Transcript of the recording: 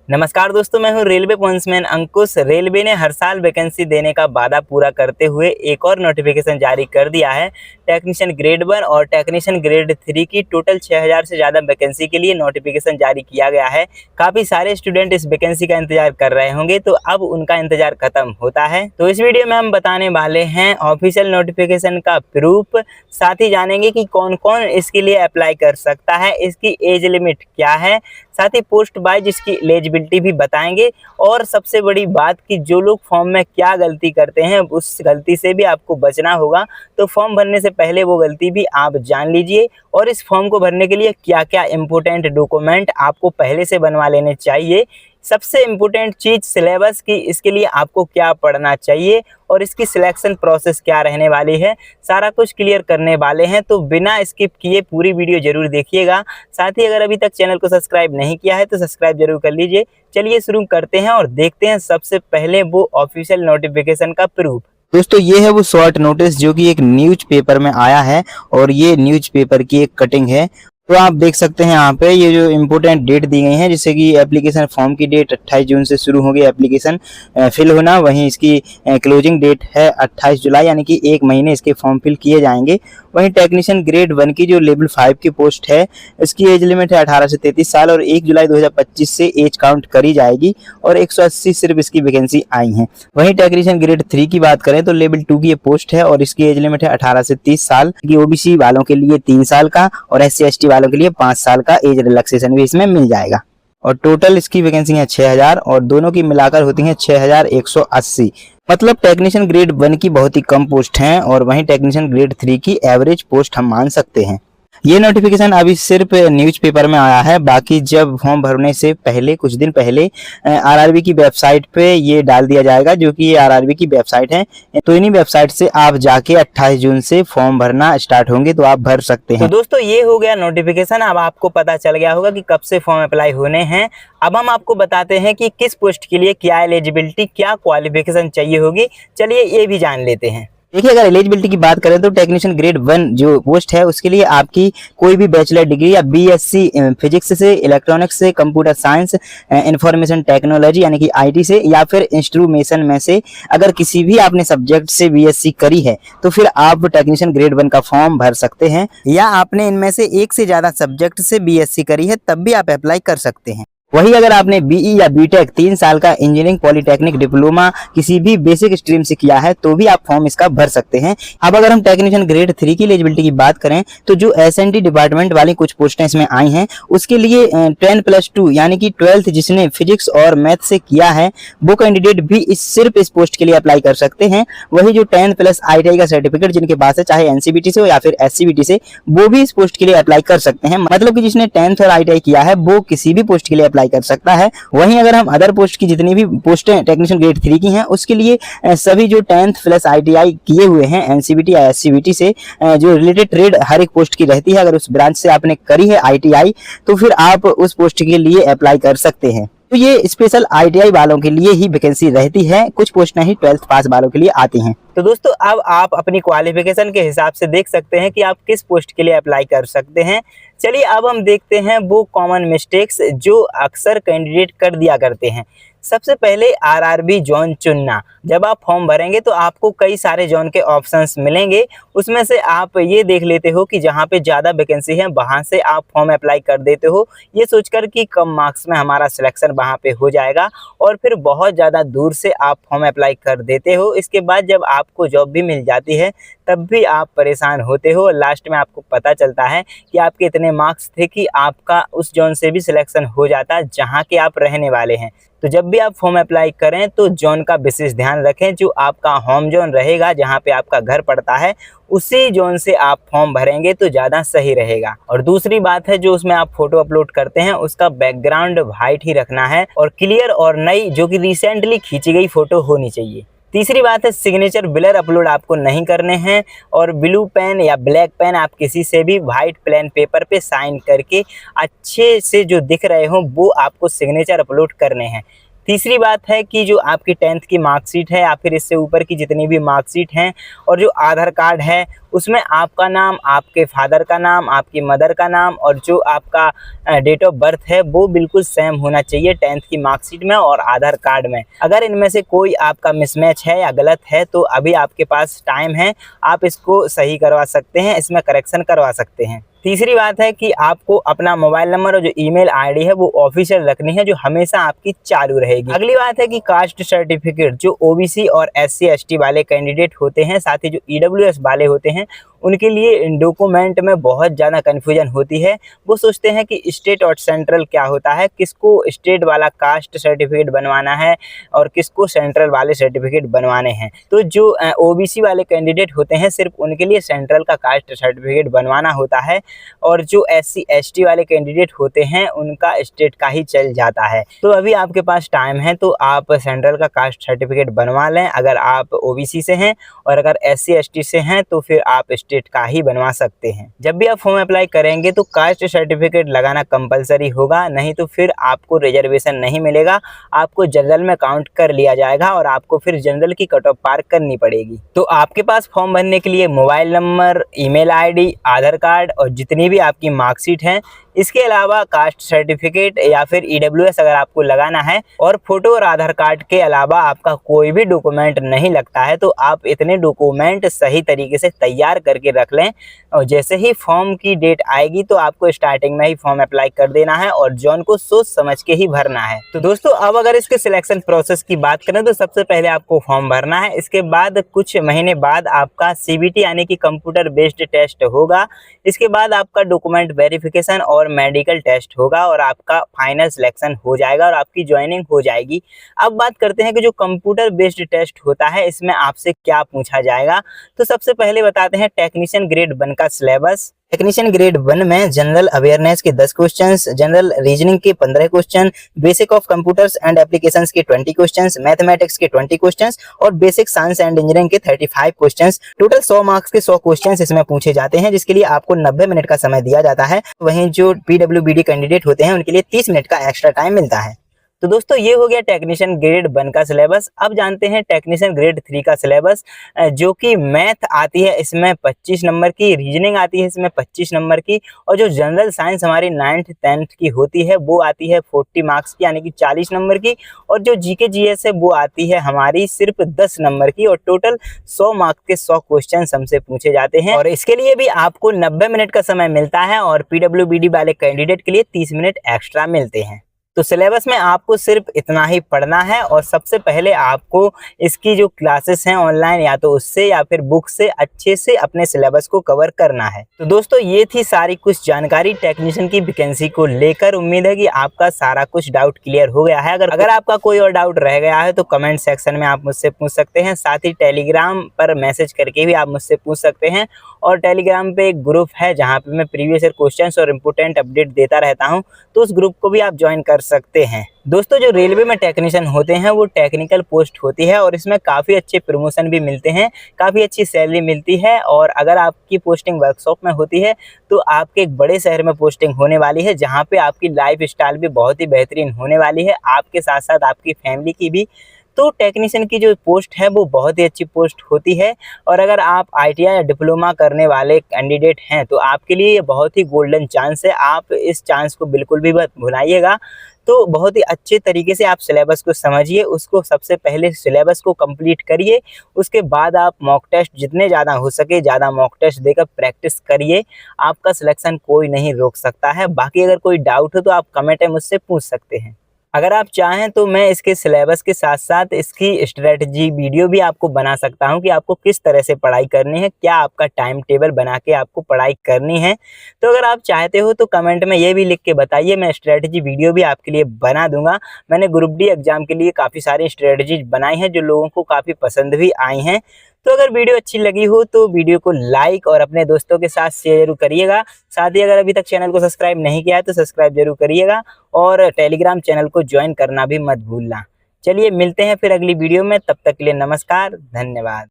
नमस्कार दोस्तों, मैं हूं रेलवे पॉइंट्समैन अंकुश। रेलवे ने हर साल वैकेंसी देने का वादा पूरा करते हुए एक और नोटिफिकेशन जारी कर दिया है। टेक्नीशियन ग्रेड 1 और टेक्नीशियन ग्रेड 3 की टोटल 6000 से ज़्यादा वैकेंसी के लिए नोटिफिकेशन जारी किया गया है। काफ़ी सारे स्टूडेंट इस वैकेंसी का इंतजार कर रहे होंगे, तो अब उनका इंतजार खत्म होता है। तो इस वीडियो में हम बताने वाले हैं ऑफिशियल नोटिफिकेशन का प्रूफ, साथ ही जानेंगे कि कौन कौन इसके लिए अप्लाई कर सकता है, इसकी एज लिमिट क्या है, साथ ही पोस्ट वाइज इसकी एलिजिबिलिटी भी बताएंगे। और सबसे बड़ी बात कि जो लोग फॉर्म में क्या गलती करते हैं उस गलती से भी आपको बचना होगा। तो फॉर्म भरने से पहले वो गलती भी आप जान लीजिए, और इस फॉर्म को भरने के लिए क्या क्या इम्पोर्टेंट डॉक्यूमेंट आपको पहले से बनवा लेने चाहिए। सबसे इम्पोर्टेंट चीज़ सिलेबस की, इसके लिए आपको क्या पढ़ना चाहिए और इसकी सिलेक्शन प्रोसेस क्या रहने वाली है, सारा कुछ क्लियर करने वाले हैं। तो बिना स्किप किए पूरी वीडियो जरूर देखिएगा। साथ ही अगर अभी तक चैनल को सब्सक्राइब नहीं किया है तो सब्सक्राइब जरूर कर लीजिए। चलिए शुरू करते हैं और देखते हैं सबसे पहले वो ऑफिशियल नोटिफिकेशन का प्रूफ। दोस्तों ये है वो शॉर्ट नोटिस जो कि एक न्यूज़ पेपर में आया है, और ये न्यूज़ पेपर की एक कटिंग है। तो आप देख सकते हैं यहाँ पे ये जो इम्पोर्टेंट डेट दी गई है, जैसे कि एप्लीकेशन फॉर्म की डेट 28 जून से शुरू होगी एप्लीकेशन फिल होना। वहीं इसकी क्लोजिंग डेट है 28 जुलाई, यानी कि एक महीने इसके फॉर्म फिल किए जाएंगे। वहीं टेक्नीशियन ग्रेड 1 की जो लेवल 5 की पोस्ट है, इसकी एज लिमिट है 18 से 33 साल, और 1 जुलाई 2025 से एज काउंट करी जाएगी, और 180 सिर्फ इसकी वैकेंसी आई हैं। वहीं टेक्नीशियन ग्रेड 3 की बात करें तो लेवल 2 की ये पोस्ट है, और इसकी एज लिमिट है 18 से 30 साल की। ओबीसी वालों के लिए 3 साल का और SC/ST वालों के लिए 5 साल का एज रिलैक्सेशन भी इसमें मिल जाएगा। और टोटल इसकी वैकेंसी है 6000, और दोनों की मिलाकर होती हैं 6180। मतलब टेक्नीशियन ग्रेड 1 की बहुत ही कम पोस्ट हैं, और वहीं टेक्नीशियन ग्रेड 3 की एवरेज पोस्ट हम मान सकते हैं। ये नोटिफिकेशन अभी सिर्फ न्यूज़पेपर में आया है। बाकी जब फॉर्म भरने से पहले कुछ दिन पहले आरआरबी की वेबसाइट पे ये डाल दिया जाएगा, जो कि ये आरआरबी की वेबसाइट है। तो इन्हीं वेबसाइट से आप जाके 28 जून से फॉर्म भरना स्टार्ट होंगे, तो आप भर सकते हैं। तो दोस्तों ये हो गया नोटिफिकेशन। अब आपको पता चल गया होगा कि कब से फॉर्म अप्लाई होने हैं। अब हम आपको बताते हैं कि किस पोस्ट के लिए क्या एलिजिबिलिटी, क्या क्वालिफिकेशन चाहिए होगी। चलिए ये भी जान लेते हैं। देखिए, अगर एलिजिबिलिटी की बात करें तो टेक्नीशियन ग्रेड 1 जो पोस्ट है उसके लिए आपकी कोई भी बैचलर डिग्री या बीएससी फिजिक्स से, इलेक्ट्रॉनिक्स से, कंप्यूटर साइंस, इंफॉर्मेशन टेक्नोलॉजी यानी कि आईटी से, या फिर इंस्ट्रूमेशन में से अगर किसी भी आपने सब्जेक्ट से बीएससी करी है तो फिर आप टेक्नीशियन ग्रेड 1 का फॉर्म भर सकते हैं। या आपने इनमें से एक से ज्यादा सब्जेक्ट से बीएससी करी है तब भी आप अप्लाई कर सकते हैं। वही अगर आपने बीई या बीटेक 3 साल का इंजीनियरिंग, पॉलिटेक्निक, डिप्लोमा किसी भी बेसिक स्ट्रीम से किया है तो भी आप फॉर्म इसका भर सकते हैं। अब अगर हम टेक्नीशियन ग्रेड 3 की एलिजिबिलिटी की बात करें तो जो एसएनटी डिपार्टमेंट वाली कुछ पोस्टें इसमें आई हैं, उसके लिए 10+2 यानी कि 12th जिसने फिजिक्स और मैथ से किया है वो कैंडिडेट भी सिर्फ इस पोस्ट के लिए अप्लाई कर सकते हैं। वही जो 10+ ITI का सर्टिफिकेट जिनके पास है, चाहे एनसीबीटी से हो या फिर एससीबीटी से, वो भी इस पोस्ट के लिए अप्लाई कर सकते हैं। मतलब कि जिसने 10th और ITI किया है वो किसी भी पोस्ट के लिए अप्लाई कर सकता है। वहीं अगर हम अदर पोस्ट की जितनी भी पोस्टें टेक्नीशियन ग्रेड 3 की हैं उसके लिए सभी जो 10th+ ITI किए हुए हैं एनसीबीटी या एससीबीटी से, जो रिलेटेड ट्रेड हर एक पोस्ट की रहती है, अगर उस ब्रांच से आपने करी है ITI तो फिर आप उस पोस्ट के लिए अप्लाई कर सकते हैं। तो ये स्पेशल ITI वालों के लिए ही वैकेंसी रहती है, कुछ पोस्टें ही 12th पास वालों के लिए आती हैं। तो दोस्तों अब आप अपनी क्वालिफिकेशन के हिसाब से देख सकते हैं कि आप किस पोस्ट के लिए अप्लाई कर सकते हैं। चलिए अब हम देखते हैं वो कॉमन मिस्टेक्स जो अक्सर कैंडिडेट कर दिया करते हैं। सबसे पहले आरआरबी जोन चुनना। जब आप फॉर्म भरेंगे तो आपको कई सारे जोन के ऑप्शंस मिलेंगे, उसमें से आप ये देख लेते हो कि जहाँ पे ज़्यादा वैकेंसी है वहाँ से आप फॉर्म अप्लाई कर देते हो, ये सोचकर कि कम मार्क्स में हमारा सिलेक्शन वहाँ पे हो जाएगा, और फिर बहुत ज़्यादा दूर से आप फॉर्म अप्लाई कर देते हो। इसके बाद जब आपको जॉब भी मिल जाती है तब भी आप परेशान होते हो। लास्ट में आपको पता चलता है कि आपके इतने मार्क्स थे कि आपका उस जोन से भी सिलेक्शन हो जाता जहाँ के आप रहने वाले हैं। तो जब भी आप फॉर्म अप्लाई करें तो जोन का विशेष ध्यान रखें। जो आपका होम जोन रहेगा, जहाँ पे आपका घर पड़ता है, उसी जोन से आप फॉर्म भरेंगे तो ज़्यादा सही रहेगा। और दूसरी बात है, जो उसमें आप फोटो अपलोड करते हैं उसका बैकग्राउंड वाइट ही रखना है, और क्लियर और नई जो कि रिसेंटली खींची गई फोटो होनी चाहिए। तीसरी बात है, सिग्नेचर ब्लर अपलोड आपको नहीं करने हैं, और ब्लू पेन या ब्लैक पेन आप किसी से भी वाइट प्लेन पेपर पे साइन करके अच्छे से जो दिख रहे हो वो आपको सिग्नेचर अपलोड करने हैं। तीसरी बात है कि जो आपकी 10th की मार्कशीट है या फिर इससे ऊपर की जितनी भी मार्कशीट हैं और जो आधार कार्ड है उसमें आपका नाम, आपके फादर का नाम, आपकी मदर का नाम और जो आपका डेट ऑफ बर्थ है वो बिल्कुल सेम होना चाहिए 10th की मार्कशीट में और आधार कार्ड में। अगर इनमें से कोई आपका मिसमैच है या गलत है तो अभी आपके पास टाइम है, आप इसको सही करवा सकते हैं, इसमें करेक्शन करवा सकते हैं। तीसरी बात है कि आपको अपना मोबाइल नंबर और जो ईमेल आईडी है वो ऑफिशियल रखनी है, जो हमेशा आपकी चालू रहेगी। अगली बात है कि कास्ट सर्टिफिकेट जो ओबीसी और SC ST वाले कैंडिडेट होते हैं, साथ ही जो EWS वाले होते हैं, उनके लिए डॉक्यूमेंट में बहुत ज़्यादा कन्फ्यूजन होती है। वो सोचते हैं कि स्टेट और सेंट्रल क्या होता है, किसको स्टेट वाला कास्ट सर्टिफिकेट बनवाना है और किसको सेंट्रल वाले सर्टिफिकेट बनवाने हैं। तो जो ओबीसी वाले कैंडिडेट होते हैं सिर्फ उनके लिए सेंट्रल का कास्ट सर्टिफिकेट बनवाना होता है और जो SC ST वाले कैंडिडेट होते हैं उनका स्टेट का ही चल जाता है। तो अभी आपके पास टाइम है तो आप सेंट्रल का कास्ट सर्टिफिकेट बनवा लें अगर आप ओबीसी से हैं, और अगर SC ST से हैं तो फिर आप स्टेट का ही बनवा सकते हैं। जब भी आप फॉर्म अप्लाई करेंगे तो कास्ट सर्टिफिकेट लगाना कंपलसरी होगा, नहीं तो फिर आपको रिजर्वेशन नहीं मिलेगा, आपको जनरल में काउंट कर लिया जाएगा और आपको फिर जनरल की कट ऑफ पार करनी पड़ेगी। तो आपके पास फॉर्म भरने के लिए मोबाइल नंबर, ईमेल आईडी, आधार कार्ड और जितनी भी आपकी मार्कशीट है, इसके अलावा कास्ट सर्टिफिकेट या फिर EWS अगर आपको लगाना है, और फोटो और आधार कार्ड के अलावा आपका कोई भी डॉक्यूमेंट नहीं लगता है, तो आप इतने डॉक्यूमेंट सही तरीके से तैयार करके रख लें और जैसे ही फॉर्म की डेट आएगी तो आपको स्टार्टिंग में ही फॉर्म अप्लाई कर देना है और जॉन को सोच समझ के ही भरना है। तो दोस्तों अब अगर इसके सिलेक्शन प्रोसेस की बात करें तो सबसे पहले आपको फॉर्म भरना है, इसके बाद कुछ महीने बाद आपका CBT यानी कि कंप्यूटर बेस्ड टेस्ट होगा, इसके बाद आपका डॉक्यूमेंट वेरिफिकेशन और मेडिकल टेस्ट होगा और आपका फाइनल सिलेक्शन हो जाएगा और आपकी ज्वाइनिंग हो जाएगी। अब बात करते हैं कि जो कंप्यूटर बेस्ड टेस्ट होता है इसमें आपसे क्या पूछा जाएगा। तो सबसे पहले बताते हैं टेक्नीशियन ग्रेड 1 का सिलेबस। टेक्नीशियन ग्रेड 1 में जनरल अवेयरनेस के 10 क्वेश्चंस, जनरल रीजनिंग के 15 question, basic of computers and applications के 20 क्वेश्चंस, मैथमेटिक्स के 20 क्वेश्चंस और बेसिक साइंस एंड इंजीनियरिंग के 35 क्वेश्चंस। टोटल 100 मार्क्स के 100 क्वेश्चंस इसमें पूछे जाते हैं, जिसके लिए आपको 90 मिनट का समय दिया जाता है। वहीं जो PWBD कैंडिडेट होते हैं उनके लिए 30 मिनट का एक्स्ट्रा टाइम मिलता है। तो दोस्तों ये हो गया टेक्नीशियन ग्रेड 1 का सिलेबस। अब जानते हैं टेक्नीशियन ग्रेड 3 का सिलेबस, जो कि मैथ आती है इसमें 25 नंबर की, रीजनिंग आती है इसमें 25 नंबर की, और जो जनरल साइंस हमारी 9th 10th की होती है वो आती है 40 मार्क्स की यानी कि 40 नंबर की, और जो GK GS है वो आती है हमारी सिर्फ 10 नंबर की, और टोटल 100 मार्क्स के 100 क्वेश्चन हमसे पूछे जाते हैं और इसके लिए भी आपको 90 मिनट का समय मिलता है और PWBD वाले कैंडिडेट के लिए 30 मिनट एक्स्ट्रा मिलते हैं। तो सिलेबस में आपको सिर्फ इतना ही पढ़ना है और सबसे पहले आपको इसकी जो क्लासेस हैं ऑनलाइन या तो उससे या फिर बुक से अच्छे से अपने सिलेबस को कवर करना है। तो दोस्तों ये थी सारी कुछ जानकारी टेक्नीशियन की वैकेंसी को लेकर। उम्मीद है कि आपका सारा कुछ डाउट क्लियर हो गया है। अगर आपका कोई और डाउट रह गया है तो कमेंट सेक्शन में आप मुझसे पूछ सकते हैं, साथ ही टेलीग्राम पर मैसेज करके भी आप मुझसे पूछ सकते हैं, और टेलीग्राम पे एक ग्रुप है जहाँ पे मैं प्रीवियस ईयर क्वेश्चंस और इम्पोर्टेंट अपडेट देता रहता हूँ, तो उस ग्रुप को भी आप ज्वाइन कर सकते हैं। दोस्तों जो रेलवे में टेक्नीशियन होते हैं वो टेक्निकल पोस्ट होती है और इसमें काफ़ी अच्छे प्रमोशन भी मिलते हैं, काफ़ी अच्छी सैलरी मिलती है, और अगर आपकी पोस्टिंग वर्कशॉप में होती है तो आपके एक बड़े शहर में पोस्टिंग होने वाली है, जहाँ पे आपकी लाइफ स्टाइल भी बहुत ही बेहतरीन होने वाली है, आपके साथ साथ आपकी फैमिली की भी। तो टेक्नीशियन की जो पोस्ट है वो बहुत ही अच्छी पोस्ट होती है, और अगर आप ITI या डिप्लोमा करने वाले कैंडिडेट हैं तो आपके लिए ये बहुत ही गोल्डन चांस है। आप इस चांस को बिल्कुल भी मत भुलाइएगा। तो बहुत ही अच्छे तरीके से आप सिलेबस को समझिए, उसको सबसे पहले सिलेबस को कंप्लीट करिए, उसके बाद आप मॉक टेस्ट जितने ज़्यादा हो सके ज़्यादा मॉक टेस्ट देकर प्रैक्टिस करिए। आपका सिलेक्शन कोई नहीं रोक सकता है। बाकी अगर कोई डाउट हो तो आप कमेंट में मुझसे पूछ सकते हैं। अगर आप चाहें तो मैं इसके सिलेबस के साथ साथ इसकी स्ट्रेटजी वीडियो भी आपको बना सकता हूं कि आपको किस तरह से पढ़ाई करनी है, क्या आपका टाइम टेबल बना के आपको पढ़ाई करनी है। तो अगर आप चाहते हो तो कमेंट में ये भी लिख के बताइए, मैं स्ट्रेटजी वीडियो भी आपके लिए बना दूंगा। मैंने ग्रुप डी एग्जाम के लिए काफ़ी सारी स्ट्रेटजीज बनाई हैं जो लोगों को काफ़ी पसंद भी आई हैं। तो अगर वीडियो अच्छी लगी हो तो वीडियो को लाइक और अपने दोस्तों के साथ शेयर जरूर करिएगा। साथ ही अगर अभी तक चैनल को सब्सक्राइब नहीं किया है तो सब्सक्राइब जरूर करिएगा, और टेलीग्राम चैनल को ज्वाइन करना भी मत भूलना। चलिए मिलते हैं फिर अगली वीडियो में, तब तक के लिए नमस्कार, धन्यवाद।